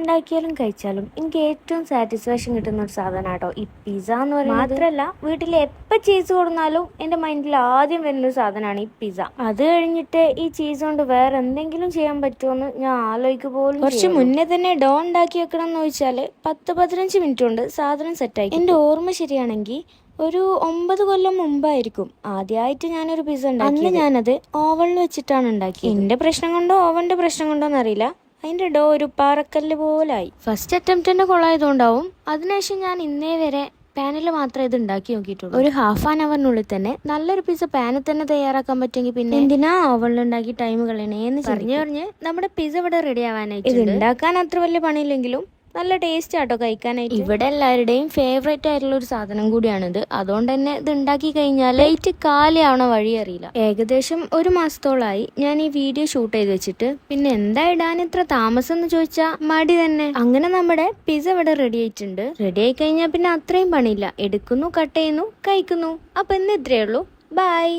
ഉണ്ടാക്കിയാലും കഴിച്ചാലും എനിക്ക് ഏറ്റവും സാറ്റിസ്ഫാക്ഷൻ കിട്ടുന്ന ഒരു സാധനം കേട്ടോ ഈ പിസ്സ എന്ന് പറയുന്നത്. മാത്രമല്ല വീട്ടിൽ എപ്പോൾ ചീസ് കൊടുത്താലും എൻ്റെ മൈൻഡിൽ ആദ്യം വരുന്നൊരു സാധനമാണ് ഈ പിസ്സ. അത് കഴിഞ്ഞിട്ട് ഈ ചീസ് കൊണ്ട് വേറെ എന്തെങ്കിലും ചെയ്യാൻ പറ്റുമെന്ന് ഞാൻ ആലോചിക്കുക പോലും. കുറച്ച് മുന്നേ തന്നെ ഡോ ഉണ്ടാക്കി വെക്കണം എന്ന് ചോദിച്ചാൽ 10-15 മിനിറ്റ് കൊണ്ട് സാധനം സെറ്റായി. എൻ്റെ ഓർമ്മ ശരിയാണെങ്കിൽ ഒരു 9 കൊല്ലം മുമ്പായിരിക്കും ആദ്യമായിട്ട് ഞാനൊരു പിസ്സ ഉണ്ടാക്കി. അന്ന് ഞാനത് ഓവനിൽ വെച്ചിട്ടാണ് ഉണ്ടാക്കിയത്. എൻ്റെ പ്രശ്നം കൊണ്ടോ ഓവൻ്റെ പ്രശ്നം കൊണ്ടോ എന്നറിയില്ല, അതിൻ്റെ ഡോ ഒരു പാറക്കല്ല് പോലായി. ഫസ്റ്റ് അറ്റംപ്റ്റ് തന്നെ കൊള്ളായതുകൊണ്ടാവും. അതിനുശേഷം ഞാൻ ഇന്നേ വരെ പാനിൽ മാത്രമേ ഇത് ഉണ്ടാക്കി നോക്കിയിട്ടുള്ളൂ. ഒരു ഹാഫ് ആൻ അവറിനുള്ളിൽ തന്നെ നല്ലൊരു പിസ്സ പാനിൽ തന്നെ തയ്യാറാക്കാൻ പറ്റുമെങ്കിൽ പിന്നെ എന്തിനാ ഓവനിൽ ഉണ്ടാക്കി ടൈം കളയണേന്ന് പറഞ്ഞ് നമ്മുടെ പിസ്സ ഇവിടെ റെഡി ആവാനായിട്ട്. ഇത് ഉണ്ടാക്കാൻ അത്ര വലിയ പണിയില്ലെങ്കിലും നല്ല ടേസ്റ്റ് ആട്ടോ കഴിക്കാനായിട്ട്. ഇവിടെ എല്ലാവരുടെയും ഫേവറേറ്റ് ആയിട്ടുള്ള ഒരു സാധനം കൂടിയാണിത്. അതുകൊണ്ട് തന്നെ ഇത് ഉണ്ടാക്കി കഴിഞ്ഞാൽ ലൈറ്റ് കാലിയാവണ വഴി അറിയില്ല. ഏകദേശം 1 മാസത്തോളമായി ഞാൻ ഈ വീഡിയോ ഷൂട്ട് ചെയ്ത് വെച്ചിട്ട്. പിന്നെ എന്താ ഇടാൻ ഇത്ര താമസം എന്ന് ചോദിച്ചാൽ മടി തന്നെ. അങ്ങനെ നമ്മുടെ പിസ്സ ഇവിടെ റെഡി ആയിട്ടുണ്ട്. റെഡി ആയി കഴിഞ്ഞാൽ പിന്നെ അത്രയും പണിയില്ല. എടുക്കുന്നു, കട്ട് ചെയ്യുന്നു, കഴിക്കുന്നു. അപ്പൊ ഇന്ന് ഇത്രയേ ഉള്ളൂ. ബൈ.